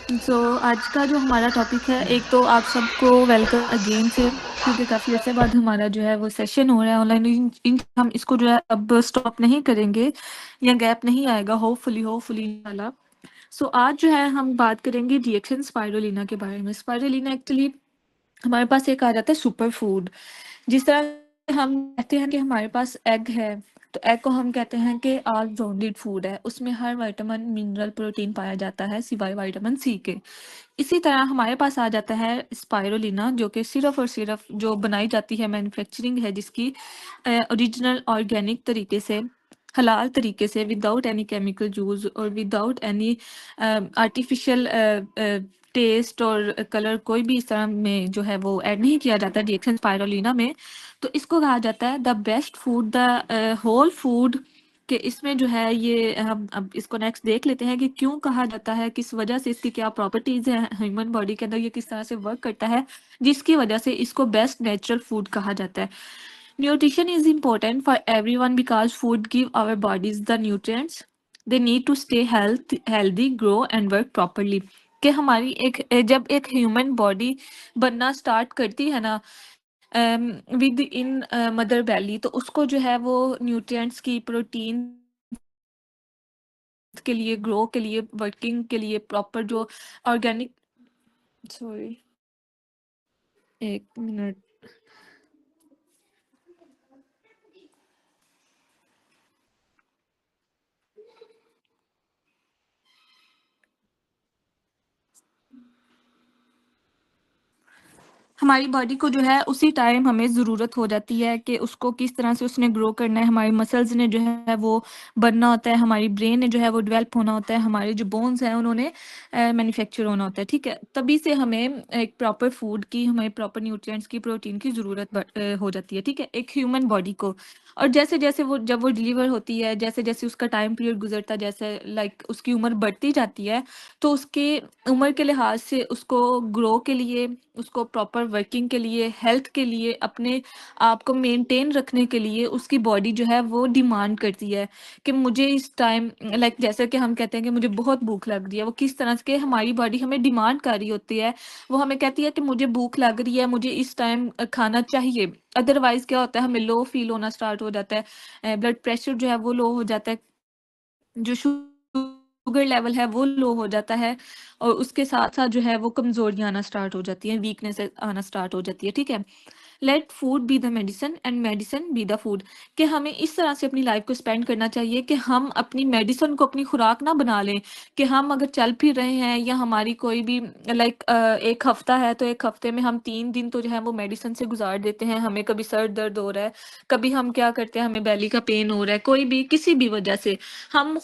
आज का जो हमारा टॉपिक है, एक तो आप सबको वेलकम अगेन से, क्योंकि काफ़ी अर्से बाद हमारा जो है वो सेशन हो रहा है ऑनलाइन। हम इसको जो है अब स्टॉप नहीं करेंगे या गैप नहीं आएगा, होपफुली इंशाल्लाह। आज जो है हम बात करेंगे रिएक्शन स्पाइरुलिना के बारे में। स्पाइरुलिना एक्चुअली हमारे पास एक आ जाता है सुपर फूड। जिस तरह हम कहते हैं कि हमारे पास एग है, तो एग को हम कहते हैं कि ऑल राउंडेड फूड है, उसमें हर विटामिन मिनरल प्रोटीन पाया जाता है सिवाय विटामिन सी के। इसी तरह हमारे पास आ जाता है स्पाइरुलिना, जो कि सिर्फ और सिर्फ जो बनाई जाती है, मैन्युफैक्चरिंग है जिसकी ओरिजिनल ऑर्गेनिक तरीके से, हलाल तरीके से, विदाउट एनी केमिकल यूज और विदाउट एनी आर्टिफिशियल टेस्ट और कलर, कोई भी इस तरह में जो है वो ऐड नहीं किया जाता रिएक्शन स्पाइरुलिना में। तो इसको कहा जाता है the best food, the whole food. कि इसमें जो है ये हम अब इसको नेक्स्ट देख लेते हैं कि क्यों कहा जाता है, किस वजह से, इसकी क्या प्रॉपर्टीज है ह्यूमन बॉडी के अंदर, ये किस तरह से वर्क करता है, जिसकी वजह से इसको बेस्ट नेचुरल फूड कहा जाता है। Nutrition is important for everyone because food give our bodies the nutrients they need to stay healthy, grow and work properly. कि हमारी जब एक ह्यूमन बॉडी बनना स्टार्ट करती है ना विद इन मदर बेली, तो उसको जो है वो न्यूट्रिएंट्स की, प्रोटीन के लिए, ग्रो के लिए, वर्किंग के लिए, प्रॉपर जो ऑर्गेनिक, सॉरी, एक मिनट, हमारी बॉडी को जो है उसी टाइम हमें ज़रूरत हो जाती है कि उसको किस तरह से उसने ग्रो करना है। हमारी मसल्स ने जो है वो बनना होता है, हमारी ब्रेन ने जो है वो डेवलप होना होता है, हमारे जो बोन्स हैं उन्होंने मैन्युफैक्चर होना होता है, ठीक है। तभी से हमें एक प्रॉपर फूड की, हमें प्रॉपर न्यूट्रिएंट्स की, प्रोटीन की ज़रूरत हो जाती है, ठीक है, एक ह्यूमन बॉडी को। और जैसे जैसे वो, जब वो डिलीवर होती है, जैसे जैसे उसका टाइम पीरियड गुजरता है, जैसे लाइक उसकी उम्र बढ़ती जाती है, तो उसके उम्र के लिहाज से उसको ग्रो के लिए, उसको प्रॉपर वर्किंग के लिए, हेल्थ के लिए, अपने आप को मेंटेन रखने के लिए उसकी बॉडी जो है वो डिमांड करती है कि मुझे इस टाइम, लाइक जैसे कि हम कहते हैं कि मुझे बहुत भूख लग रही है, वो किस तरह से हमारी बॉडी हमें डिमांड कर रही होती है। वो हमें कहती है कि मुझे भूख लग रही है, मुझे इस टाइम खाना चाहिए। अदरवाइज क्या होता है, हमें लो फील होना स्टार्ट हो जाता है, ब्लड प्रेशर जो है वो लो हो जाता है, जो शुगर लेवल है वो लो हो जाता है, और उसके साथ-साथ जो है वो कमज़ोरियाँ आना स्टार्ट हो जाती हैं, वीकनेस आना स्टार्ट हो जाती है, ठीक है? Let food be the medicine and medicine be the food. कि हमें इस तरह से अपनी लाइफ को स्पेंड करना चाहिए कि हम अपनी मेडिसिन को अपनी खुराक ना बना लें। कि हम अगर चल फिर रहे हैं, या हमारी कोई भी लाइक 1 हफ्ता है, तो 1 हफ्ते में हम 3 दिन तो जो है वो मेडिसिन से गुजार देते हैं। हमें कभी सर दर्द हो रहा है, कभी हम क्या करते हैं, हमें बेली का पेन हो रहा है, कोई भी किसी भी वजह से, हम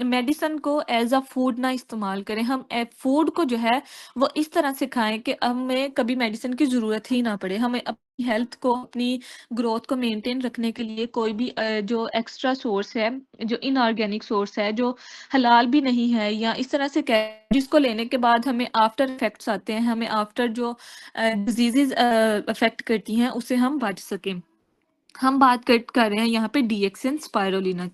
मेडिसिन को एज अ फूड ना इस्तेमाल करें। हम फूड को जो है वो इस तरह से खाएं कि हमें कभी मेडिसिन की ज़रूरत ही ना पड़े। हमें अपनी हेल्थ को, अपनी ग्रोथ को मेंटेन रखने के लिए कोई भी जो एक्स्ट्रा सोर्स है, जो इनऑर्गेनिक सोर्स है, जो हलाल भी नहीं है, या इस तरह से कह, जिसको लेने के बाद हमें आफ्टर इफेक्ट्स आते हैं, हमें आफ्टर जो डिजीजेज अफेक्ट करती हैं, उससे हम बच सकें। हम बात कर रहे हैं यहाँ पे डीएक्सिन स्पाइरुलिना।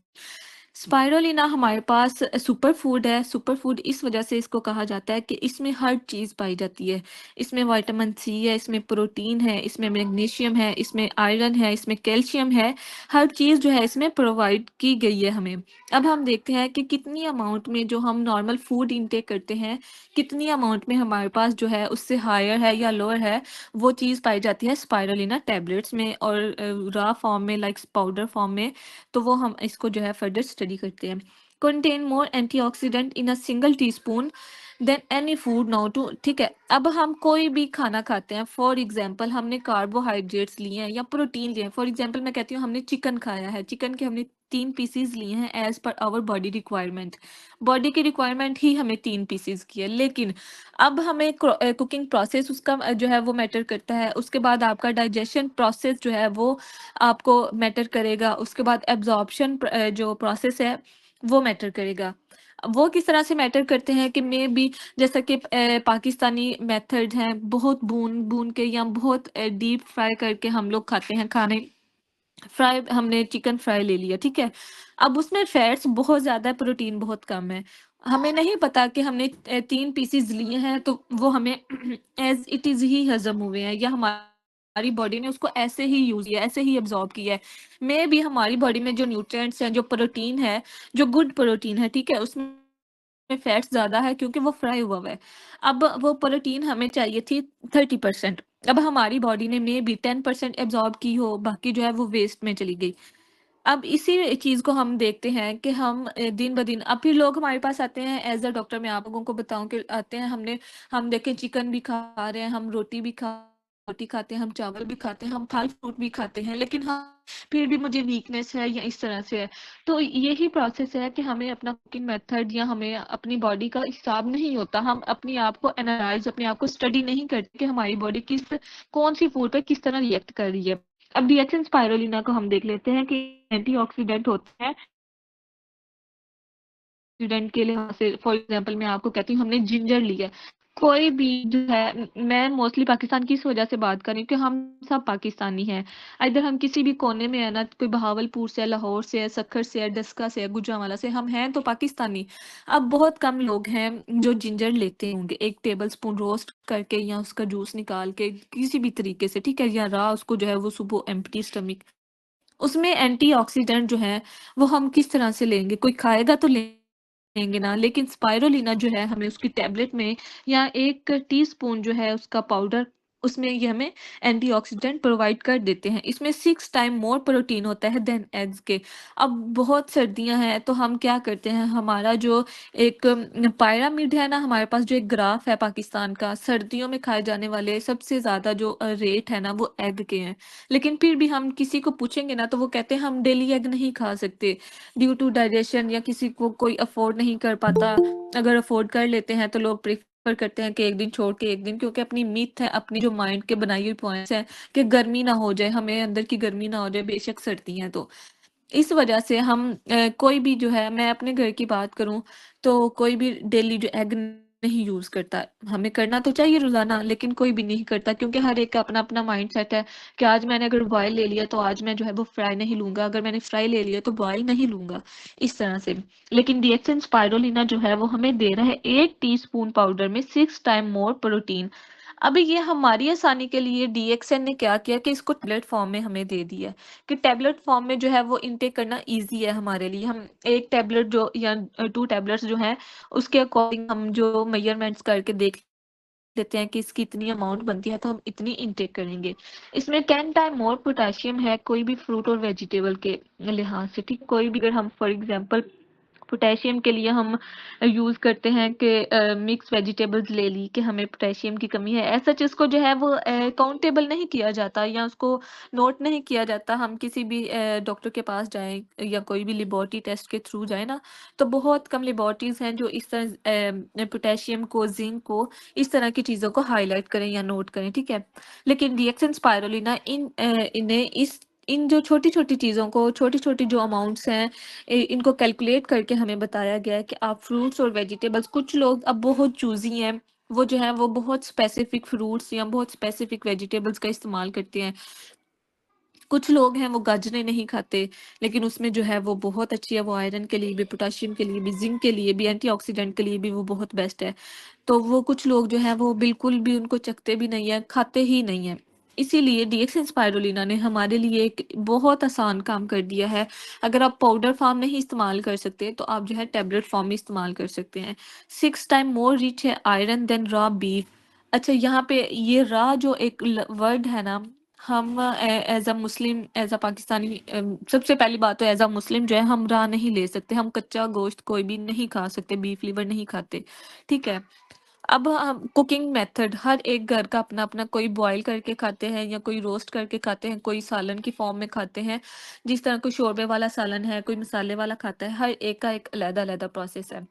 स्पाइरुलिना हमारे पास सुपर फूड है। सुपर फूड इस वजह से इसको कहा जाता है कि इसमें हर चीज़ पाई जाती है। इसमें विटामिन सी है, इसमें प्रोटीन है, इसमें मैग्नीशियम है, इसमें आयरन है, इसमें कैल्शियम है। हर चीज़ जो है इसमें प्रोवाइड की गई है हमें। अब हम देखते हैं कि कितनी अमाउंट में जो हम नॉर्मल फूड इंटेक करते हैं, कितनी अमाउंट में हमारे पास जो है उससे हायर है या लोअर है, वो चीज़ पाई जाती है स्पाइरुलिना टैबलेट्स में और रॉ फॉर्म में, लाइक पाउडर फॉर्म में। तो वो हम इसको जो है फर्दर स्टडी करते हैं। Contain more antioxidant in a single teaspoon than any food now to, ठीक है। अब हम कोई भी खाना खाते हैं, फॉर एग्जांपल हमने कार्बोहाइड्रेट्स लिए हैं या प्रोटीन लिए हैं। फॉर एग्जांपल मैं कहती हूँ हमने चिकन खाया है, चिकन के हमने 3 पीसेस लिए हैं as per our body requirement. Body की रिक्वायरमेंट ही हमें 3 पीसेस की है, लेकिन अब हमें कुकिंग प्रोसेस उसका जो है वो मैटर करता है। उसके बाद आपका डाइजेशन प्रोसेस जो है वो आपको मैटर करेगा। उसके बाद एब्जॉर्प्शन जो प्रोसेस है वो मैटर करेगा। वो किस तरह से मैटर करते हैं कि मे बी, जैसा कि पाकिस्तानी मेथड हैं, बहुत भून भून के या बहुत डीप फ्राई करके हम लोग खाते हैं खाने। फ्राई, हमने चिकन फ्राई ले लिया, ठीक है। अब उसमें फैट्स बहुत ज़्यादा है, प्रोटीन बहुत कम है। हमें नहीं पता कि हमने 3 पीसेज़ लिए हैं तो वो हमें ऐज़ इट इज़ ही हज़म हुए हैं या हमारी बॉडी ने उसको ऐसे ही यूज़ किया है, ऐसे ही अब्ज़ॉर्ब किया है। मेबी हमारी बॉडी में जो न्यूट्रिएंट्स हैं, जो प्रोटीन है, जो गुड प्रोटीन है, ठीक है? उसमें फैट्स ज़्यादा है क्योंकि वो फ्राई हुआ है। अब वो प्रोटीन हमें चाहिए थी 30%। अब हमारी बॉडी ने मेबी 10% अब्ज़ॉर्ब की हो, बाकी जो है वो वेस्ट में चली गई। अब इसी चीज़ को हम देखते हैं कि हम दिन-ब-दिन अब फिर लोग हमारे पास आते हैं एज़ अ डॉक्टर मैं आप लोगों को बताऊँ कि आते हैं हम देखें चिकन भी खा रहे हैं, हम रोटी खाते हैं, हम चावल भी खाते हैं, हम फल-फ्रूट भी खाते हैं, लेकिन हाँ, फिर भी मुझे वीकनेस है या इस तरह से है। तो यही प्रोसेस है कि हमें अपना कुकिंग मेथड या हमें अपनी बॉडी का हिसाब नहीं होता। हम अपने आप को एनालाइज़ अपने आप को स्टडी नहीं करते कि हमारी बॉडी कौन-सी फूड पे किस तरह रिएक्ट कर रही है। अब डीएक्सन स्पाइरुलिना को हम देख लेते हैं कि एंटीऑक्सीडेंट होते हैं। ऑक्सीडेंट के लिए से फॉर एग्जांपल मैं आपको कहती हूँ हमने जिंजर लिया है। कोई भी जो है मैं मोस्टली पाकिस्तान की इस वजह से बात कर रही हूँ कि हम सब पाकिस्तानी हैं। इधर हम किसी भी कोने में है ना, कोई बहावलपुर से है, लाहौर से है, सक्खर से है, डस्का से है, गुजरांवाला से, हम हैं तो पाकिस्तानी। अब बहुत कम लोग हैं जो जिंजर लेते होंगे। 1 टेबल स्पून रोस्ट करके या उसका जूस निकाल के किसी भी तरीके से, ठीक है? या राह उसको जो है वो सुबह एम्प्टी स्टमक उसमें एंटीऑक्सीडेंट जो है, वो हम किस तरह से लेंगे? कोई खाएगा तो लेंगे ना, लेकिन स्पाइरुलिना जो है हमें उसकी टैबलेट में या 1 टीस्पून जो है उसका पाउडर, उसमें ये हमें एंटीऑक्सीडेंट प्रोवाइड कर देते हैं। इसमें 6 टाइम मोर प्रोटीन होता है देन एग्स के। अब बहुत सर्दियाँ हैं तो हम क्या करते हैं, हमारा जो एक पिरामिड है ना, हमारे पास जो एक ग्राफ है पाकिस्तान का, सर्दियों में खाए जाने वाले सबसे ज़्यादा जो रेट है ना वो एग के हैं। लेकिन फिर भी हम किसी को पूछेंगे ना तो वो कहते हैं हम डेली एग नहीं खा सकते ड्यू टू डाइजेशन, या किसी को कोई अफोर्ड नहीं कर पाता। अगर अफोर्ड कर लेते हैं तो लोग प्रेफर करते हैं कि एक दिन छोड़ के एक दिन, क्योंकि अपनी मिथ है, अपनी जो माइंड के बनाई हुई पॉइंट्स हैं कि गर्मी ना हो जाए, हमें अंदर की गर्मी ना हो जाए बेशक सर्दी है तो। इस वजह से हम कोई भी जो है, मैं अपने घर की बात करूँ तो कोई भी डेली जो एग नहीं यूज़ करता। हमें करना तो चाहिए रोज़ाना, लेकिन कोई भी नहीं करता क्योंकि हर एक का अपना-अपना माइंडसेट है कि आज मैंने अगर बॉयल ले लिया तो आज मैं जो है वो फ्राई नहीं लूँगा, अगर मैंने फ्राई ले लिया तो बॉयल नहीं लूँगा, इस तरह से। लेकिन डीएक्सन स्पाइरुलिना जो है वो हमें दे रहा है 1 टीस्पून पाउडर में 6 टाइम मोर प्रोटीन। अभी ये हमारी आसानी के लिए डीएक्सएन ने क्या किया कि इसको टैबलेट फॉर्म में हमें दे दिया है कि टैबलेट फॉर्म में जो है वो इनटेक करना ईज़ी है हमारे लिए। हम 1 टैबलेट जो या 2 टैबलेट्स जो हैं, उसके अकॉर्डिंग हम जो मेजरमेंट्स करके देख लेते हैं कि इसकी इतनी अमाउंट बनती है तो हम इतनी इनटेक करेंगे। इसमें 10 टाइम मोर पोटेशियम है कोई भी फ्रूट और वेजिटेबल के लिहाज से, ठीक? कोई भी अगर हम फॉर एग्ज़ाम्पल पोटेशियम के लिए हम यूज़ करते हैं कि मिक्स वेजिटेबल्स ले ली कि हमें पोटेशियम की कमी है। एज़ सच इसको जो है वो काउंटेबल नहीं किया जाता या उसको नोट नहीं किया जाता। हम किसी भी डॉक्टर के पास जाएँ या कोई भी लेबोरेटरी टेस्ट के थ्रू जाएँ ना, तो बहुत कम लेबोरेटरीज़ हैं जो इस तरह पोटेशियम को, ज़िंक को, इस तरह की चीज़ों को हाइलाइट करें या नोट करें, ठीक है? लेकिन डीएक्सन स्पाइरुलिना इन्हें इन जो छोटी-छोटी चीज़ों को, छोटी-छोटी जो अमाउंट्स हैं, इनको कैलकुलेट करके हमें बताया गया है कि आप फ्रूट्स और वेजिटेबल्स, कुछ लोग अब बहुत चूज़ी हैं, वो जो है वो बहुत स्पेसिफिक फ्रूट्स या बहुत स्पेसिफिक वेजिटेबल्स का इस्तेमाल करते हैं। कुछ लोग हैं वो गाजरें नहीं खाते, लेकिन उसमें जो है वो बहुत अच्छी है, वो आयरन के लिए भी, पोटेशियम के लिए भी, ज़िंक के लिए भी, एंटीऑक्सीडेंट के लिए भी वो बहुत बेस्ट है। तो वो कुछ लोग जो हैं वो बिल्कुल भी उनको चखते भी नहीं है, खाते ही नहीं हैं। इसीलिए डीएक्सन स्पाइरुलिना ने हमारे लिए एक बहुत आसान काम कर दिया है। अगर आप पाउडर फॉर्म नहीं इस्तेमाल कर सकते, तो आप जो है टैबलेट फॉर्म में इस्तेमाल कर सकते हैं। 6 टाइम मोर रिच है आयरन देन रॉ बीफ। अच्छा, यहाँ पे ये रॉ जो एक वर्ड है ना, हम as a Muslim, as a Pakistani, सबसे पहली बात तो एज अ मुस्लिम जो है हम रॉ नहीं ले सकते, हम कच्चा गोश्त कोई भी नहीं खा सकते, बीफ लिवर नहीं खाते, ठीक है? अब हम कुकिंग मेथड हर एक घर का अपना-अपना, कोई बॉयल करके खाते हैं या कोई रोस्ट करके खाते हैं, कोई सालन की फॉर्म में खाते हैं। जिस तरह कोई शोरबे वाला सालन है, कोई मसाले वाला खाता है, हर एक का एक अलग-अलग प्रोसेस है।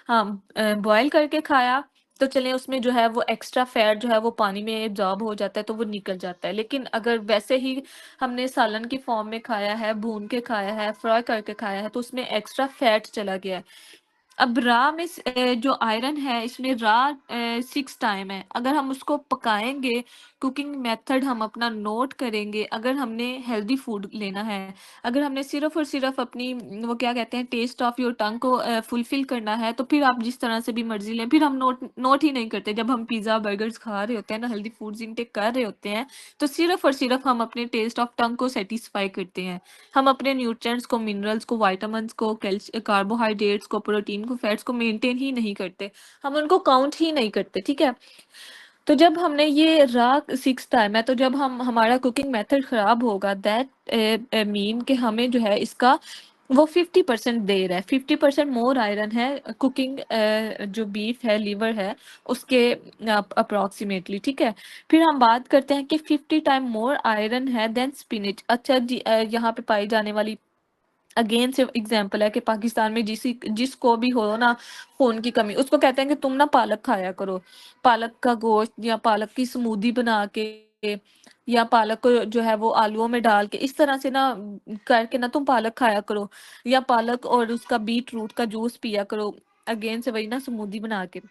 हाँ, बॉयल करके खाया तो चलें, उसमें जो है वो एक्स्ट्रा फैट जो है वो पानी में एब्ज़ॉर्ब हो जाता है तो वो निकल जाता है। लेकिन अगर वैसे ही हमने सालन की फॉर्म में खाया है, भून के खाया है, फ्राई करके खाया है तो उसमें एक्स्ट्रा फैट चला गया है। अब रा में जो आयरन है इसमें रा 6 टाइम है। अगर हम उसको पकाएँगे, कुकिंग मेथड हम अपना नोट करेंगे, अगर हमने हेल्दी फूड लेना है, अगर हमने सिर्फ़ और सिर्फ़ अपनी वो क्या कहते हैं टेस्ट ऑफ योर टंग को फुलफ़िल करना है, तो फिर आप जिस तरह से भी मर्ज़ी लें, फिर हम नोट नोट ही नहीं करते। जब हम पिज़्ज़ा, बर्गर्स खा रहे होते हैं ना, हेल्दी फूड्स इनटेक कर रहे होते हैं, तो सिर्फ़ और सिर्फ़ हम अपने टेस्ट ऑफ टंग को सैटिस्फ़ाई करते हैं। हम अपने न्यूट्रिएंट्स को, मिनरल्स को, विटामिन्स को, कार्बोहाइड्रेट्स को, प्रोटीन को, फैट्स को मेंटेन ही नहीं करते। हम उनको काउंट ही नहीं करते, ठीक है? तो जब हमने ये राग सीखता है मैं तो जब हम हमारा कुकिंग मेथड खराब होगा दैट मीन कि हमें जो है इसका वो 50% दे रहा है 50% मोर आयरन है कुकिंग जो बीफ है लीवर है उसके अप्रोक्सीमेटली ठीक है। फिर हम बात करते हैं कि 50 टाइम मोर आयरन है देन स्पिनिच। अच्छा जी यहाँ पे पाई जाने वाली अगेन सिर्फ एग्जांपल है कि पाकिस्तान में जिसको भी हो ना खून की कमी उसको कहते हैं कि तुम ना पालक खाया करो। पालक का गोश्त या पालक की स्मूदी बना के या पालक को जो है वो आलूओं में डाल के इस तरह से ना करके ना तुम पालक खाया करो या पालक और उसका बीट रूट का जूस पिया करो। अगेन से वही ना स्मूदी बना के।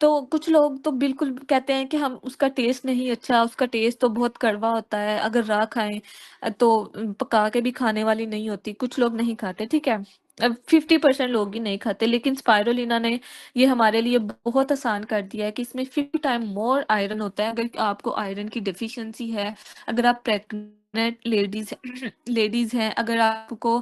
तो कुछ लोग तो बिल्कुल कहते हैं कि हम उसका टेस्ट नहीं अच्छा, उसका टेस्ट तो बहुत कड़वा होता है, अगर राह खाएँ तो पका के भी खाने वाली नहीं होती, कुछ लोग नहीं खाते, ठीक है? अब 50% लोग ही नहीं खाते, लेकिन स्पाइरुलिना ने ये हमारे लिए बहुत आसान कर दिया है कि इसमें 50 टाइम मोर आयरन होता है। अगर आपको आयरन की डेफिशिएंसी है, अगर आप प्रेग्नेंट लेडीज़ हैं, अगर आपको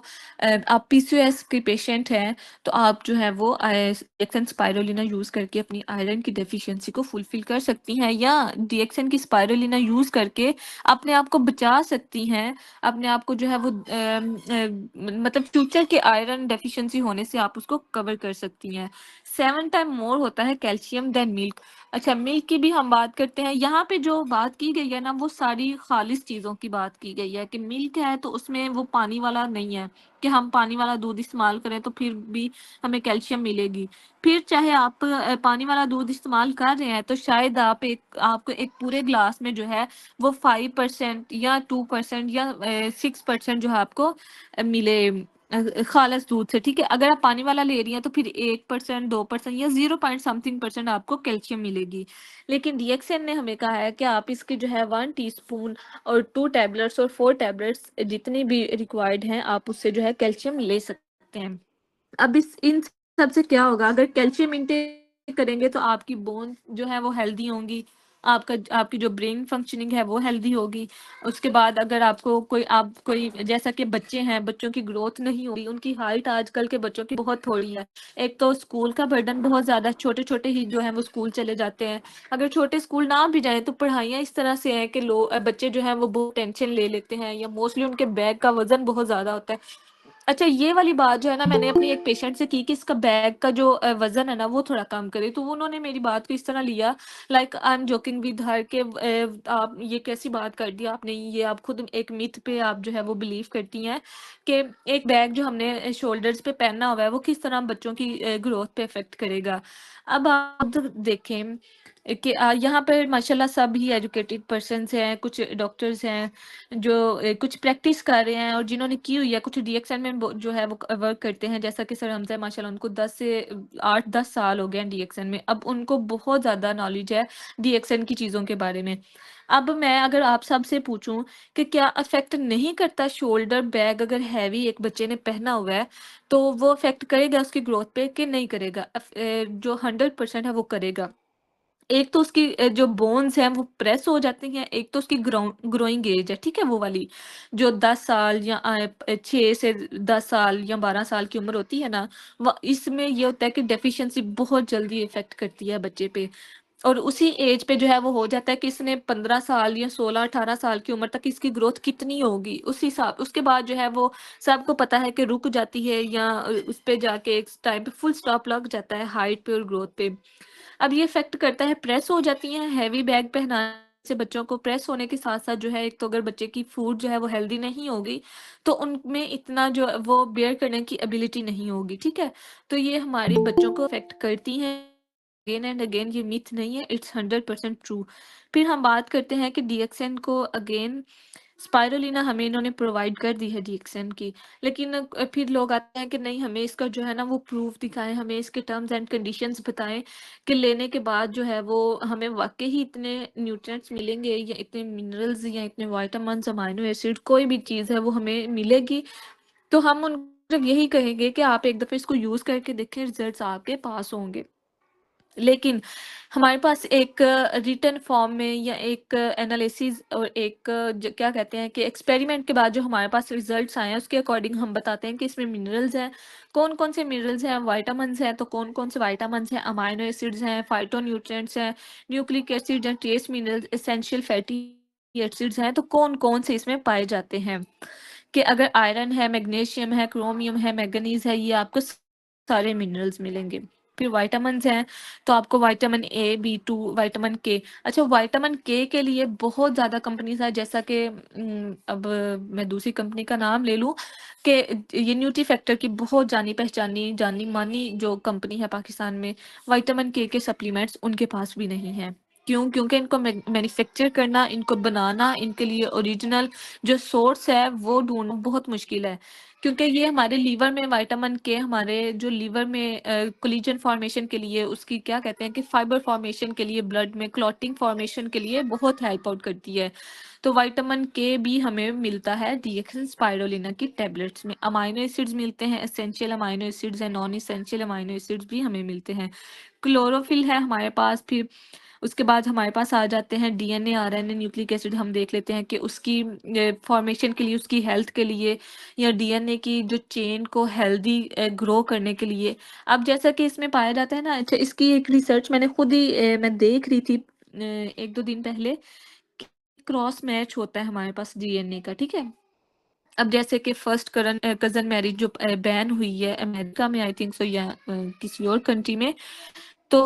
आप पीसीओएस के पेशेंट हैं, तो आप जो है वो डीएक्सन स्पाइरुलिना यूज़ करके अपनी आयरन की डेफिशिएंसी को फुलफ़िल कर सकती हैं या डीएक्सन की स्पाइरुलिना यूज़ करके अपने आप को बचा सकती हैं। अपने आप को जो है वो मतलब फ्यूचर के आयरन डेफिशिएंसी होने से आप उसको कवर कर सकती हैं। 7 टाइम मोर होता है कैल्शियम देन मिल्क। अच्छा मिल्क की भी हम बात करते हैं। यहाँ पे जो बात की गई है ना वो सारी खालिस चीज़ों की बात की गई है कि मिल्क है तो उसमें वो पानी वाला नहीं है। कि हम पानी वाला दूध इस्तेमाल करें तो फिर भी हमें कैल्शियम मिलेगी। फिर चाहे आप पानी वाला दूध इस्तेमाल कर रहे हैं तो शायद आपको एक पूरे ग्लास में जो है वो 5% या 2% या 6% जो है आपको मिले खालिस दूध से, ठीक है? अगर आप पानी वाला ले रही हैं तो फिर 1%, 2% या 0 पॉइंट समथिंग परसेंट आपको कैल्शियम मिलेगी। लेकिन डीएक्सएन ने हमें कहा है कि आप इसकी जो है 1 टीस्पून और 2 टैबलेट्स और 4 टैबलेट्स जितनी भी रिक्वायर्ड हैं, आप उससे जो है कैल्शियम ले सकते हैं। अब इस इन सब से क्या होगा अगर कैल्शियम इनटेक करेंगे तो आपकी बोन जो है वो हेल्दी होंगी, आपकी जो ब्रेन फंक्शनिंग है वो हेल्दी होगी। उसके बाद अगर आप कोई जैसा कि बच्चे हैं, बच्चों की ग्रोथ नहीं होगी, उनकी हाइट आजकल के बच्चों की बहुत थोड़ी है। एक तो स्कूल का बर्डन बहुत ज़्यादा है, छोटे-छोटे ही जो है वो स्कूल चले जाते हैं। अगर छोटे स्कूल ना भी जाएँ तो पढ़ाइयाँ इस तरह से हैं कि बच्चे जो हैं वो बहुत टेंशन ले लेते हैं या मोस्टली उनके बैग का वज़न बहुत ज़्यादा होता है। अच्छा ये वाली बात जो है ना मैंने अपनी एक पेशेंट से की कि इसका बैग का जो वज़न है ना वो थोड़ा कम करे, तो उन्होंने मेरी बात को इस तरह लिया like I am joking with her कि आप ये कैसी बात कर दी आपने, ये आप खुद एक मिथ पे आप जो है वो बिलीव करती हैं कि एक बैग जो हमने शोल्डर्स पे पहना हुआ है वो किस तरह बच्चों की ग्रोथ पे इफ़ेक्ट करेगा। अब आप देखें कि यहाँ पर माशाल्लाह सब ही एजुकेटेड पर्सन्स हैं, कुछ डॉक्टर्स हैं जो कुछ प्रैक्टिस कर रहे हैं और जिन्होंने की हुई है, कुछ डीएक्सएन में जो है वो वर्क करते हैं, जैसा कि सर हमजा है माशाल्लाह उनको 10 से 8-10 साल हो गए हैं डीएक्सएन में। अब उनको बहुत ज़्यादा नॉलेज है डीएक्सएन की चीज़ों के बारे में। अब मैं अगर आप सबसे पूछूं कि क्या अफेक्ट नहीं करता शोल्डर बैग अगर हैवी एक बच्चे ने पहना हुआ है तो वो अफेक्ट करेगा उसकी ग्रोथ पे कि नहीं करेगा? जो 100% है वो करेगा। एक तो उसकी जो बोन्स हैं वो प्रेस हो जाती हैं, एक तो उसकी ग्रोइंग एज है, ठीक है? वो वाली जो 10 साल या 6 से 10 साल या 12 साल की उम्र होती है ना, व इसमें ये होता है कि डेफिशिएंसी बहुत जल्दी इफ़ेक्ट करती है बच्चे पे। और उसी एज पे जो है वो हो जाता है कि इसने 15 साल या 16-18 साल की उम्र तक इसकी ग्रोथ कितनी होगी, उस हिसाब उसके बाद जो है वो सबको पता है कि रुक जाती है या उस पे जाके एक टाइम पे फुल स्टॉप लग जाता है हाइट पे और ग्रोथ पे। अब ये इफ़ेक्ट करता है प्रेस हो जाती हैं, हेवी बैग पहनाने से बच्चों को प्रेस होने के साथ-साथ जो है एक तो अगर बच्चे की फूड जो है वो हेल्दी नहीं होगी, तो उनमें इतना जो वो बेयर करने की एबिलिटी नहीं होगी, ठीक है? तो ये हमारे बच्चों को इफ़ेक्ट करती हैं। अगेन एंड अगेन ये मिथ नहीं है, इट्स 100% ट्रू। फिर हम बात करते हैं कि डीएक्सएन को अगेन स्पाइरुलिना हमें इन्होंने प्रोवाइड कर दी है डीएक्सएन की, लेकिन फिर लोग आते हैं कि नहीं हमें इसका जो है ना वो प्रूफ दिखाएँ, हमें इसके टर्म्स एंड कंडीशंस बताएँ कि लेने के बाद जो है वो हमें वाक़ई ही इतने न्यूट्रिएंट्स मिलेंगे या इतने मिनरल्स या इतने विटामिन्स, अमाइनो एसिड कोई भी चीज़ है वो हमें मिलेगी। तो हम उनको सिर्फ़ यही कहेंगे कि आप एक दफ़े इसको यूज़ करके देखें, रिज़ल्ट्स आपके पास होंगे। लेकिन हमारे पास एक रिटन फॉर्म में या एक एनालिसिस और एक क्या कहते हैं कि एक्सपेरिमेंट के बाद जो हमारे पास रिजल्ट्स आए हैं उसके अकॉर्डिंग हम बताते हैं कि इसमें मिनरल्स हैं, कौन कौन से मिनरल्स हैं, वाइटामिन हैं तो कौन कौन से वाइटामिन हैं, अमाइनो एसिड्स हैं, फाइटोन्यूट्रिएंट्स हैं, न्यूक्लिक एसिड हैं, trace minerals, essential fatty acids हैं, तो कौन कौन से इसमें पाए जाते हैं। कि अगर आयरन है, मैग्नीशियम है, क्रोमियम है, मैंगनीज़ है, ये आपको सारे मिनरल्स मिलेंगे। फिर विटामिन्स हैं, तो आपको विटामिन ए, बी2, विटामिन के। अच्छा, विटामिन के लिए बहुत ज़्यादा कंपनीज़ हैं, जैसा कि अब मैं दूसरी कंपनी का नाम ले लूँ कि ये न्यूट्री फैक्टर की बहुत जानी-पहचानी, जानी-मानी जो कंपनी है पाकिस्तान में, विटामिन के सप्लीमेंट्स उनके पास भी नहीं हैं। क्यों? क्योंकि इनको मैन्युफैक्चर करना, इनको बनाना, इनके लिए ओरिजिनल जो सोर्स है वो ढूँढना बहुत मुश्किल है। क्योंकि ये हमारे लीवर में विटामिन के हमारे जो लीवर में कोलेजन फॉर्मेशन के लिए उसकी क्या कहते हैं कि फाइबर फॉर्मेशन के लिए ब्लड में क्लॉटिंग फॉर्मेशन के लिए बहुत हेल्प आउट करती है। तो विटामिन के भी हमें मिलता है डीएक्सन स्पाइरुलिना की टैबलेट्स में। अमाइनो एसिड्स मिलते हैं, एसेंशियल अमाइनो एसिड्स हैं, नॉन एसेंशियल अमाइनो एसिड्स भी हमें मिलते हैं। क्लोरोफिल है हमारे पास, फिर उसके बाद हमारे पास आ जाते हैं डीएनए, आरएनए, न्यूक्लिक एसिड। हम देख लेते हैं कि उसकी फॉर्मेशन के लिए, उसकी हेल्थ के लिए या डीएनए की जो चेन को हेल्दी ग्रो करने के लिए। अब जैसा कि इसमें पाया जाता है ना, अच्छा इसकी एक रिसर्च मैंने खुद ही मैं देख रही थी 1-2 दिन पहले, कि क्रॉस मैच होता है हमारे पास डीएनए का, ठीक है? अब जैसे कि फर्स्ट कज़न मैरिज जो बैन हुई है अमेरिका में आई थिंक सो, या किसी और कंट्री में, तो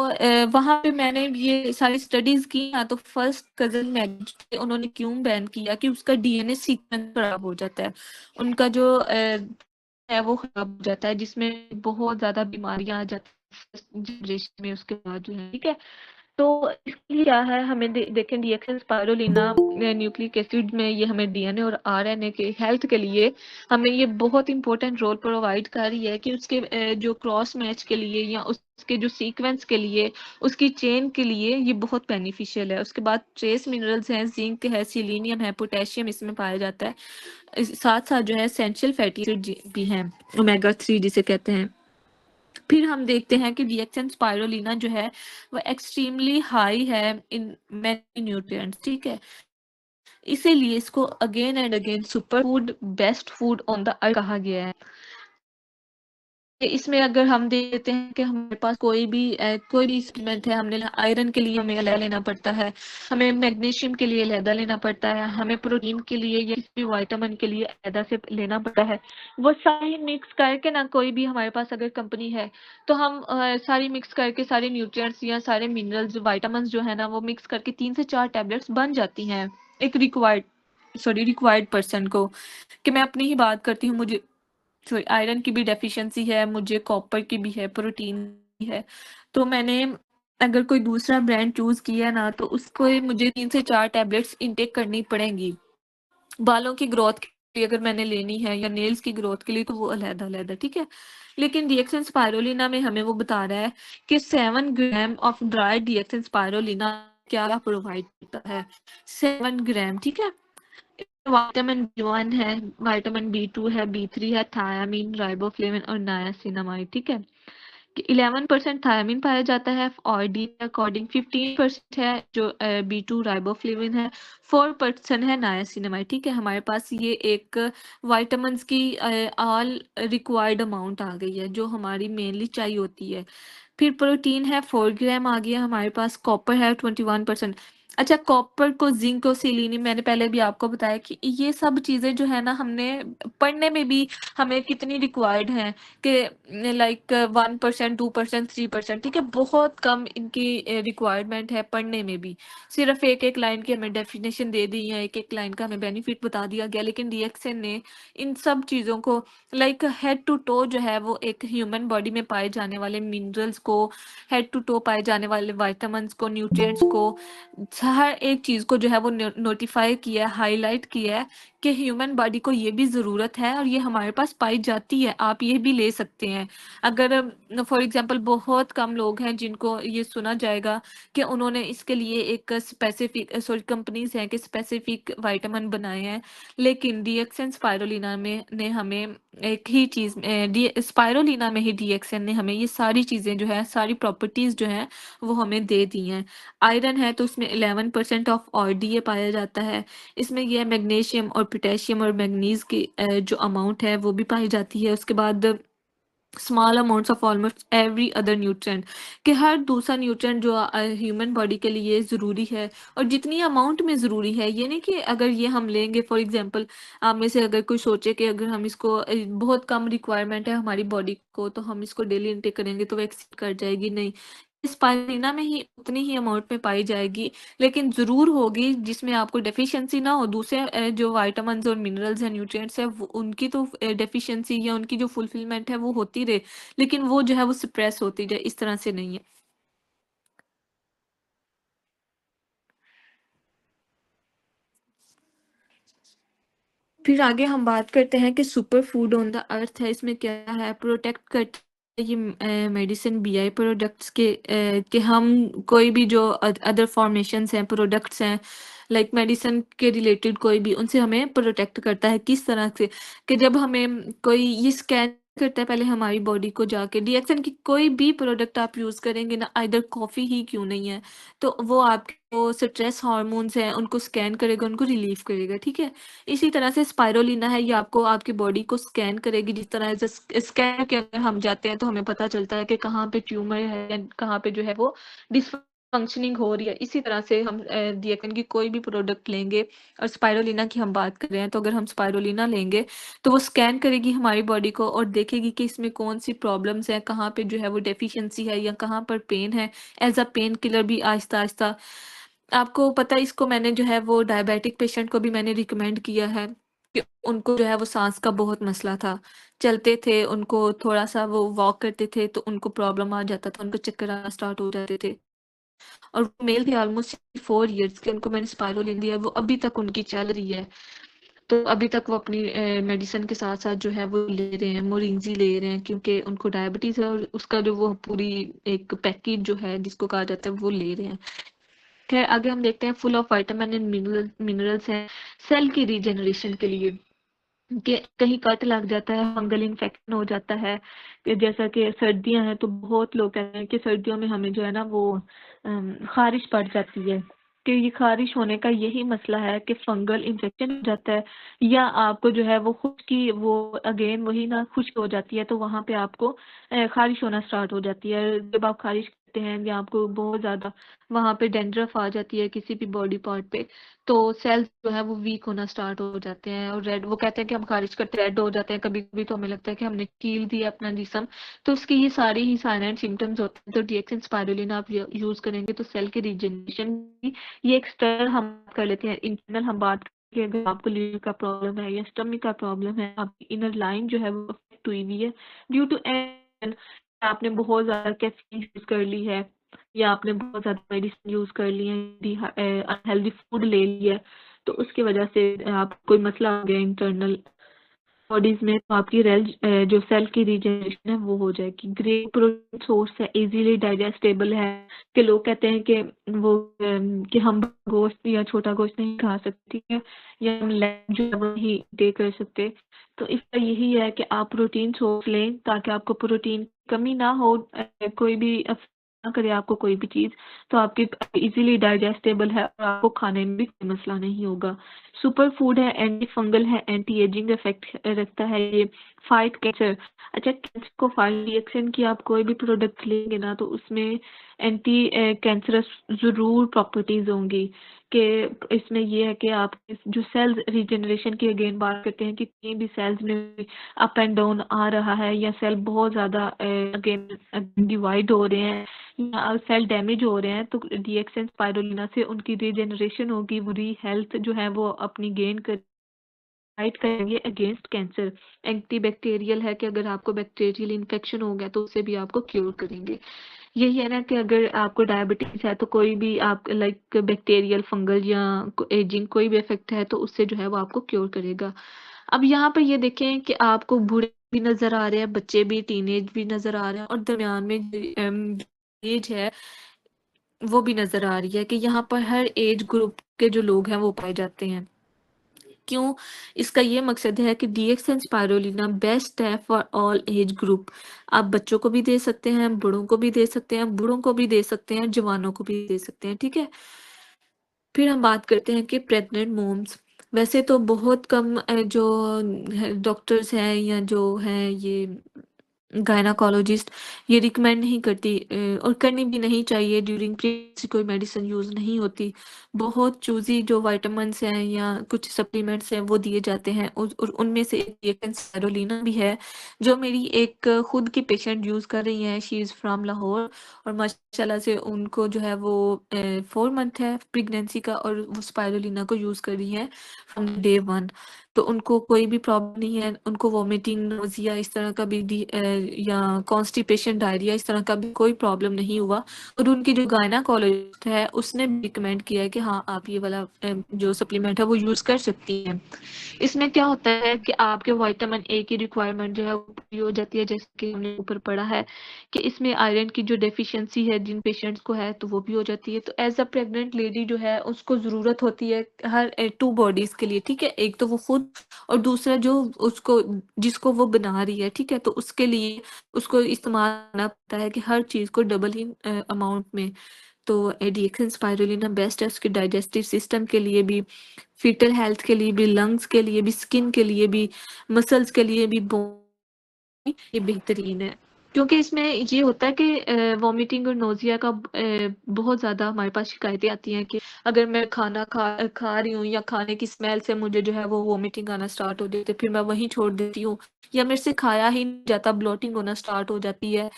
वहाँ पे मैंने ये सारी स्टडीज़ की ना, तो फर्स्ट कज़न मैरिज उन्होंने क्यों बैन किया कि उसका डीएनए सीक्वेंस खराब हो जाता है। उनका जो है वो खराब हो जाता है, जिसमें बहुत ज़्यादा बीमारियाँ आ जाती हैं फर्स्ट जनरेशन में उसके बाद जो है, ठीक है? तो इसलिए क्या है हमें देखें डीएक्सन स्पाइरुलिना न्यूक्लिक एसिड में ये हमें डीएनए और आरएनए के हेल्थ के लिए हमें ये बहुत इंपॉर्टेंट रोल प्रोवाइड कर रही है कि उसके जो क्रॉस मैच के लिए या उसके जो सीक्वेंस के लिए, उसकी चेन के लिए ये बहुत बेनिफिशियल है। उसके बाद ट्रेस मिनरल्स हैं, जिंक है, सिलीनियम है, पोटेशियम इसमें पाया जाता है। साथ साथ जो है एसेंशियल फैटी एसिड भी हैं, ओमेगा 3 जिसे कहते हैं। फिर हम देखते हैं कि डीएक्सन स्पाइरुलिना जो है वो एक्सट्रीमली हाई है इन मैनी न्यूट्रिएंट्स, ठीक है? इसीलिए इसको again and again super food, best food on the earth कहा गया है। इसमें अगर हम देखते हैं कि हमारे पास कोई भी सप्लीमेंट है, हमने आयरन के लिए हमें अलग लेना पड़ता है, हमें मैग्नीशियम के लिए अलग लेना पड़ता है, हमें प्रोटीन के लिए या किसी भी विटामिन के लिए अलग से लेना पड़ता है। वो सारी मिक्स करके ना, कोई भी हमारे पास अगर कंपनी है तो हम सारी मिक्स करके सारे न्यूट्रिएंट्स या सारे मिनरल्स विटामिन जो है ना वो मिक्स करके 3 से 4 टैबलेट्स बन जाती हैं एक रिक्वायर्ड पर्सन को। कि मैं अपनी ही बात करती हूँ, मुझे सॉरी आयरन की भी डेफिशिएंसी है, मुझे कॉपर की भी है, प्रोटीन भी है। तो मैंने अगर कोई दूसरा ब्रांड चूज़ किया ना, तो उसको मुझे 3 से 4 टैबलेट्स इनटेक करनी पड़ेंगी। बालों की ग्रोथ के लिए अगर मैंने लेनी है या नेल्स की ग्रोथ के लिए तो वो अलग-अलग है, ठीक है? लेकिन डीएक्सन स्पाइरुलिना में हमें वो बता रहा है कि 7 ग्राम ऑफ ड्राई डीएक्सन स्पाइरुलिना क्या प्रोवाइड करता है। 7 ग्राम, ठीक है? विटामिन बी1 है, विटामिन बी2 है, बी3 है, थायामीन, राइबोफ्लेविन और नायासिनामाइड, ठीक है? कि 11% थायामीन पाया जाता है और डी के अकॉर्डिंग 15% है जो बी2 राइबोफ्लेविन है, 4% है नायासिनामाइड, ठीक है? हमारे पास ये एक विटामिन्स की ऑल रिक्वायर्ड अमाउंट आ गई है जो हमारी मेनली चाहिए होती है। फिर प्रोटीन है 4 ग्राम आ गया हमारे पास, कॉपर है 21%। अच्छा, कॉपर को जिंक और सेलेनियम मैंने पहले भी आपको बताया कि ये सब चीज़ें जो है ना हमने पढ़ने में भी हमें कितनी रिक्वायर्ड हैं कि लाइक 1%, 2%, 3%, ठीक है? बहुत कम इनकी रिक्वायरमेंट है पढ़ने में भी। सिर्फ एक-एक लाइन की हमें डेफिनेशन दे दी है, एक-एक लाइन का हमें बेनिफिट बता दिया गया, लेकिन डीएक्सएन ने इन सब चीज़ों को लाइक हेड टू टो जो है वो एक ह्यूमन बॉडी में पाए जाने वाले मिनरल्स को, हेड टू टो पाए जाने वाले विटामिन्स को, न्यूट्रिएंट्स को, हर एक चीज़ को जो है वो नोटिफ़ाई किया है, हाइलाइट किया है कि ह्यूमन बॉडी को ये भी ज़रूरत है और ये हमारे पास पाई जाती है, आप ये भी ले सकते हैं। अगर फॉर एग्ज़ाम्पल बहुत कम लोग हैं जिनको ये सुना जाएगा कि उन्होंने इसके लिए एक स्पेसिफ़िक सॉरी कंपनीज़ हैं कि स्पेसिफ़िक विटामिन बनाए हैं, लेकिन डीएक्सन स्पाइरुलिना में ने हमें एक ही चीज़ डी स्पाइरुलिना में ही डीएक्सन ने हमें ये सारी चीज़ें जो है, सारी प्रॉपर्टीज़ जो हैं, वो हमें दे दी हैं। आयरन है तो उसमें 11% ऑफ ऑर्डीए पाया जाता है। इसमें ये है मैग्नीशियम और पोटेशियम और मैंगनीज़ की जो अमाउंट है वो भी पाई जाती है। उसके बाद small amounts of almost every other nutrient कि हर दूसरा न्यूट्रिएंट जो ह्यूमन बॉडी के लिए ज़रूरी है और जितनी अमाउंट में ज़रूरी है, ये नहीं कि अगर ये हम लेंगे फॉर एग्जांपल आप में से अगर कोई सोचे कि अगर हम इसको बहुत कम रिक्वायरमेंट है हमारी बॉडी को तो हम इसको डेली इनटेक करेंगे तो वो एक्सीड कर जाएगी, नहीं। स्पाइरुलिना में ही उतनी ही अमाउंट में पाई जाएगी, लेकिन ज़रूर होगी जिसमें आपको डेफ़िशिएंसी ना हो। दूसरे जो विटामिन्स और मिनरल्स हैं, न्यूट्रिएंट्स हैं, वो उनकी तो डेफ़िशिएंसी या उनकी जो फुलफ़िलमेंट है वो होती रहे, लेकिन वो जो है वो सप्रेस होती जाए, इस तरह से नहीं है। फिर आगे हम बात करते हैं कि super food on the earth है, इसमें क्या है, प्रोटेक्ट करते हैं ये मेडिसिन बीआई प्रोडक्ट्स के कि हम कोई भी जो अदर फॉर्मेशंस हैं, प्रोडक्ट्स हैं, लाइक मेडिसिन के रिलेटेड कोई भी, उनसे हमें प्रोटेक्ट करता है। किस तरह से कि जब हमें कोई ये स्कैन करता है पहले हमारी बॉडी को जाके, डीएक्सन की कोई भी प्रोडक्ट आप यूज़ करेंगे ना, आइदर कॉफ़ी ही क्यों नहीं है, तो वो आपके जो स्ट्रेस हार्मोन्स हैं, उनको स्कैन करेगा, उनको रिलीव करेगा, ठीक है? इसी तरह से स्पाइरुलिना है, ये आपको आपकी बॉडी को स्कैन करेगी, जिस तरह से स्कैन के अंदर हम जाते हैं तो हमें पता चलता है कि कहाँ पे ट्यूमर है या कहाँ पे जो है वो डिसफंक्शनिंग हो रही है। इसी तरह से हम डीएक्सन की कोई भी प्रोडक्ट लेंगे और स्पाइरुलिना की हम बात कर रहे हैं, तो अगर हम स्पाइरुलिना लेंगे तो वो स्कैन करेगी हमारी बॉडी को और देखेगी कि इसमें कौन सी प्रॉब्लम्स हैं, कहाँ पे जो है वो डेफिशिएंसी है या कहाँ पर पेन है। एज अ पेन किलर भी आहिस्ता आहिस्ता आपको पता है, इसको मैंने जो है वो डायबिटिक पेशेंट को भी मैंने रिकमेंड किया है कि उनको जो है वो सांस का बहुत मसला था, चलते थे, उनको थोड़ा सा वो वॉक करते थे तो उनको प्रॉब्लम आ जाता था, उनको चक्कर आना स्टार्ट हो जाते थे और वो मेल थे ऑलमोस्ट 4 इयर्स के, उनको मैंने स्पाइरुलिन दिया, वो अभी तक उनकी चल रही है। तो अभी तक वो अपनी मेडिसिन के साथ साथ जो है वो ले रहे हैं, मोरिंजी ले रहे हैं, क्योंकि उनको डायबिटीज है और उसका जो वो पूरी एक पैकेज जो है जिसको कहा जाता है वो ले रहे हैं। खैर आगे हम देखते हैं, full of vitamin and minerals हैं सेल की रीजनरेशन के लिए, कि कहीं कट लग जाता है, फंगल इन्फेक्शन हो जाता है, कि जैसा कि सर्दियां हैं तो बहुत लोग कहते हैं कि सर्दियों में हमें जो है ना वो खारिश पड़ जाती है, कि ये खारिश होने का यही मसला है कि फंगल इन्फेक्शन हो जाता है, या आपको जो है वो खुश्की, वो अगेन वही ना, खुश्क हो जाती है तो वहाँ पे आपको खारिश होना स्टार्ट हो जाती है। जब आप खारिश करते हैं या आपको बहुत ज़्यादा वहाँ पे डेंड्रफ आ जाती है किसी भी बॉडी पार्ट पे, तो सेल्स जो है वो वीक होना स्टार्ट हो जाते हैं और रेड, वो कहते हैं कि हम खारिश करते रेड हो जाते हैं, कभी कभी तो हमें लगता है कि हमने कील दिया अपना जिस्म, तो उसकी ये सारी ही साइलेंट सिम्टम्स होते हैं। तो डीएक्सन स्पाइरुलिना आप यूज करेंगे तो सेल की रीजनरेशन की, ये एक्सटर्नल हम बात कर लेते हैं, इंटरनल हम बात करेंगे। अगर आपको लीवर का प्रॉब्लम है या स्टमक का प्रॉब्लम है, आपकी इनर लाइन जो है वो अफेक्ट हुई हुई है ड्यू टू आपने बहुत ज्यादा कैफीन यूज कर ली है या आपने बहुत ज़्यादा मेडिसिन यूज़ कर ली है, अनहेल्दी फूड ले लिया है, तो उसकी वजह से आप कोई मसला आ गया इंटरनल बॉडीज में, तो आपकी जो सेल की रीजनरेशन है वो हो जाएगी। ग्रेट प्रोटीन सोर्स है, इजीली डाइजेस्टेबल है, कि लोग कहते हैं कि वो कि हम गोश्त या छोटा गोश्त नहीं खा सकते, ठीक है, या हम लैम जो है वो नहीं दे कर सकते, तो इसका यही है कि आप प्रोटीन सोर्स लें ताकि आपको प्रोटीन की कमी ना हो, कोई भी ना करे आपको कोई भी चीज़, तो आपकी इजीली डाइजेस्टेबल है और आपको खाने में भी कोई मसला नहीं होगा। सुपर फूड है, एंटी फंगल है, एंटी एजिंग इफेक्ट रखता है ये, फाइट कैंसर। अच्छा, कैंसर को फाइट रिएक्शन की आप कोई भी प्रोडक्ट लेंगे ना तो उसमें एंटी कैंसरस ज़रूर प्रॉपर्टीज होंगी, कि इसमें ये है कि आप जो सेल्स रीजनरेशन की अगेन बात करते हैं कि कहीं भी सेल्स में अप एंड डाउन आ रहा है या सेल बहुत ज़्यादा अगेन डिवाइड हो रहे हैं या सेल डैमेज हो रहे हैं, तो डीएक्सन स्पाइरुलिना से उनकी रीजनरेशन होगी, बुरी हेल्थ जो है वो अपनी गेन कर फाइट करेंगे अगेंस्ट कैंसर। एंटीबैक्टीरियल है कि अगर आपको बैक्टीरियल इन्फेक्शन हो गया तो उससे भी आपको क्योर करेंगे। यही है ना कि अगर आपको डायबिटीज है तो कोई भी आप लाइक बैक्टीरियल फंगल या एजिंग कोई भी इफेक्ट है तो उससे जो है वो आपको क्योर करेगा। अब यहाँ पर ये देखें कि आपको बूढ़े भी नजर आ रहे हैं, बच्चे भी, टीनेज भी नजर आ रहे हैं और दरमियान में एज है वो भी नजर आ रही है कि यहाँ पर हर एज ग्रुप के जो लोग हैं वो पाए जाते हैं। क्यों? इसका ये मकसद है कि डीएक्सन स्पाइरुलिना बेस्ट है फॉर ऑल एज ग्रुप। आप बच्चों को भी दे सकते हैं, बूढ़ों को भी दे सकते हैं, बूढ़ों को भी दे सकते हैं, जवानों को भी दे सकते हैं, ठीक है? फिर हम बात करते हैं कि प्रेग्नेंट मोम्स, वैसे तो बहुत कम जो डॉक्टर्स हैं या जो हैं ये गायनाकोलॉजिस्ट ये रिकमेंड नहीं करती और करनी भी नहीं चाहिए। ड्यूरिंग प्रेगनेंसी कोई मेडिसिन यूज़ नहीं होती। बहुत चूज़ी जो विटामिन्स हैं या कुछ सप्लीमेंट्स हैं वो दिए जाते हैं और उनमें से एक स्पाइरुलिना भी है जो मेरी एक खुद की पेशेंट यूज़ कर रही हैं। शी इज़ फ्रॉम लाहौर और माशाल्लाह से उनको जो है वो 4 मंथ है प्रेगनेंसी का और वो स्पाइरुलिना को यूज़ कर रही हैं फ्रॉम डे 1। तो उनको कोई भी प्रॉब्लम नहीं है, उनको वॉमिटिंग, नोज़िया इस तरह का भी या कॉन्स्टिपेशन, डायरिया इस तरह का भी कोई प्रॉब्लम नहीं हुआ और उनकी जो गायनाकोलॉजिस्ट है उसने भी रिकमेंड किया है कि हाँ, आप ये वाला जो सप्लीमेंट है वो यूज़ कर सकती हैं। इसमें क्या होता है कि आपके विटामिन ए की रिक्वायरमेंट जो है वो पूरी हो जाती है, जैसे कि हमने ऊपर पढ़ा है कि इसमें आयरन की जो डेफिशिएंसी है जिन पेशेंट्स को है तो वो भी हो जाती है। तो एज अ प्रेग्नेंट लेडी जो है उसको ज़रूरत होती है हर 2 बॉडीज़ के लिए, ठीक है? एक तो वो खुद और दूसरा जो उसको जिसको वो बना रही है, ठीक है? तो उसके लिए उसको इस्तेमाल करना पड़ता है कि हर चीज़ को डबल ही अमाउंट में। तो एडिक्सन स्पाइरुलिना बेस्ट है उसके डाइजेस्टिव सिस्टम के लिए भी, फीटल हेल्थ के लिए भी, लंग्स के लिए भी, स्किन के लिए भी, मसल्स के लिए भी ये बेहतरीन है। क्योंकि इसमें ये होता है कि वॉमिटिंग और नोज़िया का बहुत ज़्यादा हमारे पास शिकायतें आती हैं कि अगर मैं खाना खा रही हूँ या खाने की स्मेल से मुझे जो है वो वॉमिटिंग आना स्टार्ट हो जाती है, फिर मैं वहीं छोड़ देती हूँ या मेरे से खाया ही नहीं जाता, ब्लोटिंग होना स्टार्ट हो जाती है।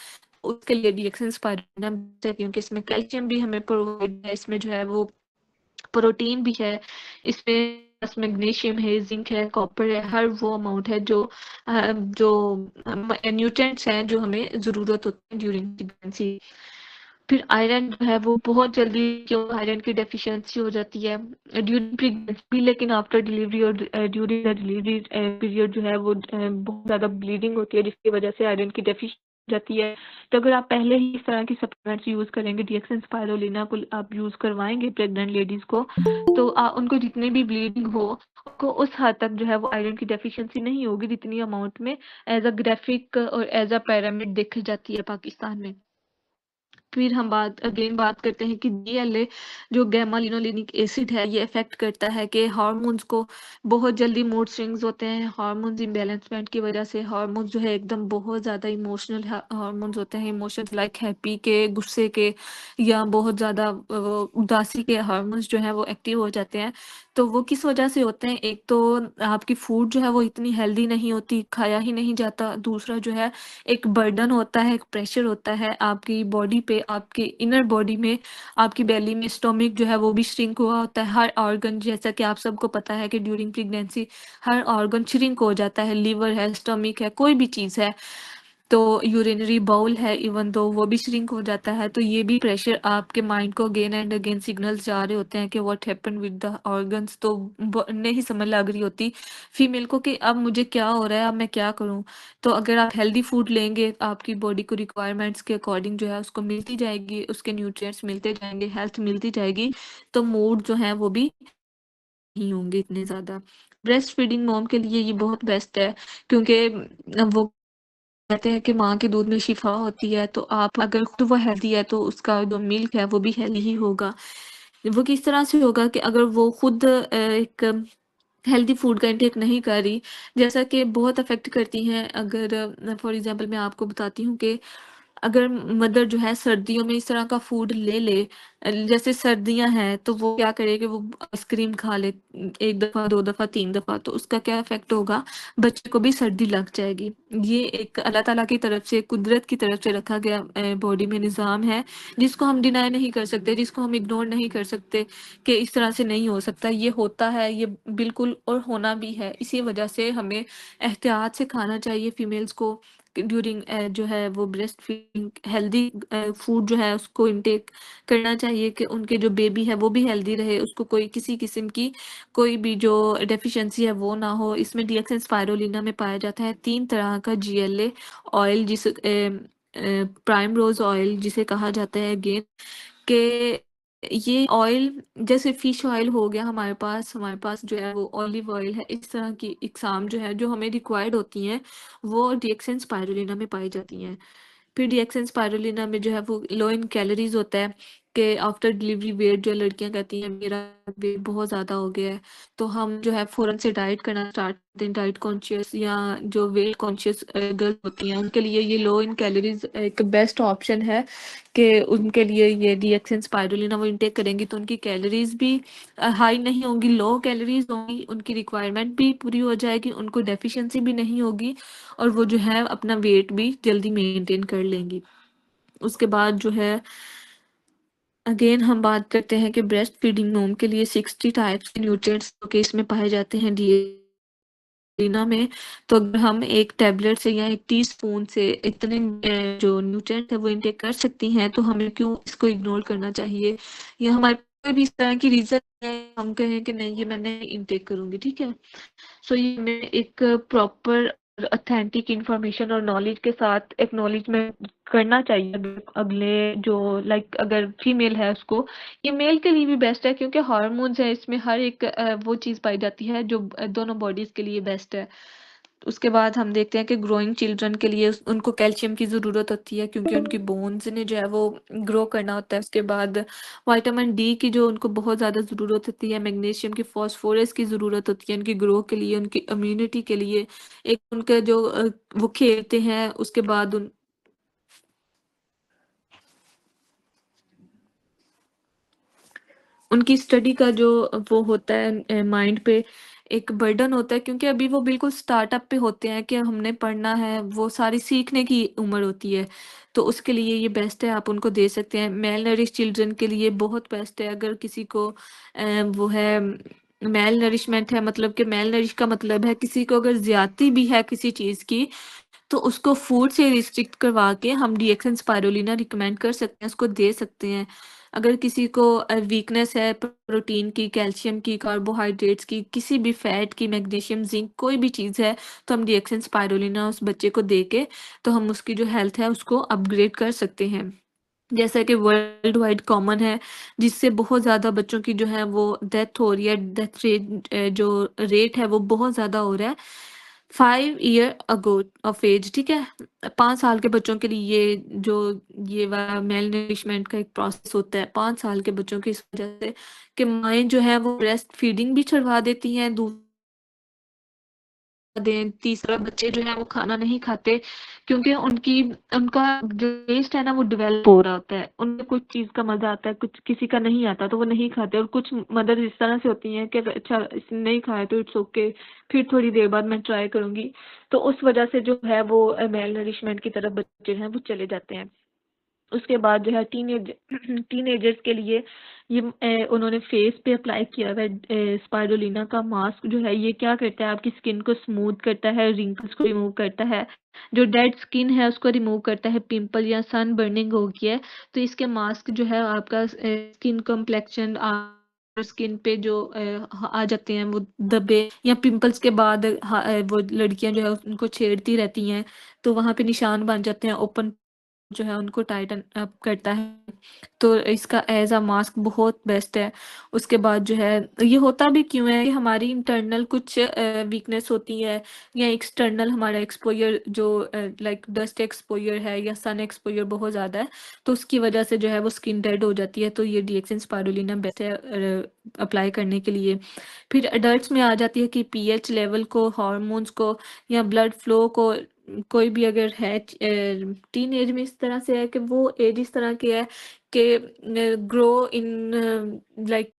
उसके लिए डिएक्सन स्पाइरुलिना बेस्ट है क्योंकि इसमें कैल्शियम भी हमें प्रोवाइड है, इसमें जो है वो प्रोटीन भी है, इसमें प्लस मैग्नीशियम है, जिंक है, कॉपर है, हर वो अमाउंट है जो न्यूट्रिएंट्स हैं जो हमें ज़रूरत होती है ड्यूरिंग प्रेगनेंसी। फिर आयरन जो है वो बहुत जल्दी क्यों आयरन की डेफिशिएंसी हो जाती है ड्यूरिंग प्रेगनेंसी भी, लेकिन आफ्टर डिलीवरी और ड्यूरिंग द डिलीवरी पीरियड जो है वो बहुत ज़्यादा ब्लीडिंग होती है जिसकी वजह से आयरन की डेफिशिएंसी जाती है। तो अगर आप पहले ही इस तरह की सप्लीमेंट्स यूज़ करेंगे, डीएक्सन स्पाइरुलिना को आप यूज़ करवाएंगे प्रेग्नेंट लेडीज़ को, तो उनको जितनी भी ब्लीडिंग हो उनको उस हद तक जो है वो आयरन की डेफिशिएंसी नहीं होगी जितनी अमाउंट में एज अ ग्राफिक और एज अ पैरामिड देखी जाती है पाकिस्तान में। फिर हम बात करते हैं कि डीएलए जो गामा लिनोलेनिक एसिड है ये इफेक्ट करता है कि हार्मोन्स को, बहुत जल्दी मूड स्विंग्स होते हैं हार्मोन्स इम्बैलेंसमेंट की वजह से। हार्मोन्स जो है एकदम बहुत ज़्यादा इमोशनल हार्मोन्स होते हैं, इमोशंस लाइक हैप्पी के, गुस्से के या बहुत ज़्यादा उदासी के हार्मोन्स जो है वो एक्टिव हो जाते हैं। तो वो किस वजह से होते हैं? एक तो आपकी फूड जो है वो इतनी हेल्दी नहीं होती, खाया ही नहीं जाता। दूसरा जो है एक बर्डन होता है, एक प्रेशर होता है आपकी बॉडी पे, आपके इनर बॉडी में, आपकी बेली में स्टोमक जो है वो भी श्रिंक हुआ होता है। हर ऑर्गन, जैसा कि आप सबको पता है कि ड्यूरिंग प्रेगनेंसी हर ऑर्गन श्रिंक हो जाता है, लिवर है, स्टोमक है, कोई भी चीज़ है। तो यूरिनरी बाउल है इवन दो वो भी श्रिंक हो जाता है। तो ये भी प्रेशर आपके माइंड को अगेन एंड अगेन सिग्नल्स जा रहे होते हैं कि what happen with the organs. तो नहीं समझ लग रही होती फीमेल को कि अब मुझे क्या हो रहा है, अब मैं क्या करूं। तो अगर आप हेल्दी फूड लेंगे आपकी बॉडी को रिक्वायरमेंट्स के अकॉर्डिंग जो है उसको मिलती जाएगी, उसके न्यूट्रिएंट्स मिलते जाएंगे, हेल्थ मिलती जाएगी, तो मूड जो है वो भी नहीं होंगे इतने ज़्यादा। ब्रेस्ट फीडिंग मॉम के लिए ये बहुत बेस्ट है क्योंकि वो कहते हैं कि माँ के दूध में शिफा होती है। तो आप अगर खुद वो हेल्दी है तो उसका जो मिल्क है वो भी हेल्दी ही होगा। वो किस तरह से होगा कि अगर वो खुद एक हेल्दी फूड का इंटेक नहीं कर रही, जैसा कि बहुत अफेक्ट करती हैं। अगर फॉर एग्जांपल मैं आपको बताती हूँ कि अगर मदर जो है सर्दियों में इस तरह का फूड ले ले, जैसे सर्दियाँ हैं तो वो क्या करे कि वो आइसक्रीम खा ले 1 दफ़ा, 2 दफ़ा, 3 दफ़ा, तो उसका क्या इफ़ेक्ट होगा, बच्चे को भी सर्दी लग जाएगी। ये एक अल्लाह ताला की तरफ से, कुदरत की तरफ से रखा गया बॉडी में निज़ाम है, जिसको हम डिनाई नहीं कर सकते, जिसको हम इग्नोर नहीं कर सकते कि इस तरह से नहीं हो सकता। ये होता है, ये बिल्कुल और होना भी है। इसी वजह से हमें एहतियात से खाना चाहिए फीमेल्स को ड्यूरिंग जो है वो ब्रेस्ट फीडिंग, हेल्दी फूड जो है उसको इंटेक करना चाहिए कि उनके जो बेबी है वो भी हेल्दी रहे, उसको कोई किसी किस्म की कोई भी जो डेफिशिएंसी है वो ना हो। इसमें डीएक्सिन स्पाइरुलिना में पाया जाता है 3 तरह का GLA oil, primrose oil जिसे कहा जाता है अगेन, कि ये ऑयल जैसे फिश ऑयल हो गया हमारे पास जो है वो ऑलिव ऑयल है, इस तरह की इकसाम जो है जो हमें रिक्वायर्ड होती हैं, वो डीएक्सिन स्पाइरुलिना में पाई जाती हैं। फिर डीएक्सिन स्पाइरुलिना में जो है वो लो इन कैलोरीज होता है कि आफ्टर डिलीवरी वेट जो लड़कियां कहती हैं मेरा वेट बहुत ज़्यादा हो गया है, तो हम जो है फ़ौरन से डाइट करना स्टार्ट करते हैं। डाइट कॉन्शियस या जो वेट कॉन्शियस गर्ल्स होती हैं उनके लिए ये लो इन कैलोरीज एक बेस्ट ऑप्शन है कि उनके लिए ये डीएक्सिन स्पाइरुलिना वो इनटेक करेंगी तो उनकी कैलोरीज भी हाई नहीं होंगी, लो कैलोरीज होंगी, उनकी रिक्वायरमेंट भी पूरी हो जाएगी, उनको डेफिशिएंसी भी नहीं होगी और वो जो है अपना वेट भी जल्दी मेंटेन कर लेंगी। उसके बाद जो है अगेन हम बात करते हैं कि ब्रेस्ट फीडिंग मोम के लिए 60 टाइप्स के न्यूट्रिएंट्स के इसमें पाए जाते हैं डीएना में। तो अगर हम एक टैबलेट से या एक टीस्पून से इतने जो न्यूट्रिएंट है वो इनटेक कर सकती हैं, तो हमें क्यों इसको इग्नोर करना चाहिए, या हमारे कोई भी इस तरह की रीजन है हम कहें कि नहीं ये मैं नहीं इनटेक करूंगी, ठीक है। सो ये हमें एक प्रॉपर ऑथेंटिक इंफॉर्मेशन और नॉलेज के साथ एक्नॉलेजमेंट करना चाहिए अगले जो लाइक अगर फीमेल है उसको। ये मेल के लिए भी बेस्ट है क्योंकि हार्मोन्स है इसमें, हर एक वो चीज़ पाई जाती है जो दोनों बॉडीज के लिए बेस्ट है। उसके बाद हम देखते हैं कि ग्रोइंग चिल्ड्रन के लिए उनको कैल्शियम की ज़रूरत होती है क्योंकि उनकी बोन्स ने जो है वो ग्रो करना होता है। उसके बाद विटामिन डी की जो उनको बहुत ज़्यादा ज़रूरत होती है, मैग्नीशियम की, फास्फोरस की ज़रूरत होती है उनकी ग्रो के लिए, उनकी इम्यूनिटी के लिए। एक उनका जो वो खेलते हैं उसके बाद उनकी स्टडी का जो वो होता है माइंड पे एक बर्डन होता है क्योंकि अभी वो बिल्कुल स्टार्टअप पे होते हैं कि हमने पढ़ना है, वो सारी सीखने की उम्र होती है। तो उसके लिए ये बेस्ट है, आप उनको दे सकते हैं। मेल नरिश चिल्ड्रन के लिए बहुत बेस्ट है अगर किसी को वो है मेल नरिशमेंट है, मतलब कि मेल नरिश का मतलब है किसी को अगर ज्यादती भी है किसी चीज़ की तो उसको फूड से रिस्ट्रिक्ट करवा के हम डीएक्सन स्पाइरुलिना रिकमेंड कर सकते हैं, उसको दे सकते हैं। अगर किसी को वीकनेस है प्रोटीन की, कैल्शियम की, कार्बोहाइड्रेट्स की, किसी भी फैट की, मैग्नीशियम, जिंक, कोई भी चीज़ है, तो हम डीएक्सन स्पाइरुलिना उस बच्चे को दे के तो हम उसकी जो हेल्थ है उसको अपग्रेड कर सकते हैं। जैसा कि वर्ल्ड वाइड कॉमन है, जिससे बहुत ज़्यादा बच्चों की जो है वो डेथ हो रही है, डेथ रेट जो रेट है वो बहुत ज़्यादा हो रहा है। 5 ईयर अगो ऑफ एज, ठीक है? 5 साल के बच्चों के लिए ये जो ये वाला मेल नरिशमेंट का एक प्रोसेस होता है 5 साल के बच्चों की, इस वजह से कि माएँ जो है वो ब्रेस्ट फीडिंग भी छुड़वा देती हैं, दें, तीसरा बच्चे जो है वो खाना नहीं खाते क्योंकि उनकी उनका जो टेस्ट है ना वो डेवलप हो रहा होता है, उन्हें कुछ चीज़ का मज़ा आता है, कुछ किसी का नहीं आता तो वो नहीं खाते। और कुछ मदर इस तरह से होती हैं कि अच्छा इसने नहीं खाया तो इट्स ओके, फिर थोड़ी देर बाद मैं ट्राई करूँगी। तो उस वजह से जो है वो मेल नरिशमेंट की तरफ बच्चे जो हैं वो चले जाते हैं। उसके बाद जो है टीनेजर्स के लिए ये उन्होंने फेस पे अप्लाई किया हुआ है स्पाइरुलिना का मास्क जो है, ये क्या करता है आपकी स्किन को स्मूथ करता है, रिंकल्स को रिमूव करता है, जो डेड स्किन है उसको रिमूव करता है, पिंपल या सन बर्निंग हो गया है तो इसके मास्क जो है आपका स्किन कम्प्लेक्शन स्किन पे जो आ जाते हैं वो धब्बे या पिंपल्स के बाद वो लड़कियां जो है उनको छेड़ती रहती हैं तो वहां पे निशान बन जाते हैं, ओपन जो है उनको टाइटन अप करता है। तो इसका एज अ मास्क बहुत बेस्ट है। उसके बाद जो है ये होता भी क्यों है कि हमारी इंटरनल कुछ वीकनेस होती है या एक्सटर्नल हमारा एक्सपोजर जो लाइक डस्ट एक्सपोजर है या सन एक्सपोजर बहुत ज़्यादा है, तो उसकी वजह से जो है वो स्किन डेड हो जाती है, तो ये डीएक्सिन स्पाइरुलिना बेस्ट है अप्लाई करने के लिए। फिर अडल्ट्स में आ जाती है कि पीएच लेवल को, हार्मोन्स को या ब्लड फ्लो को कोई भी अगर है टीन एज में इस तरह से है कि वो एज इस तरह की है कि ग्रो इन लाइक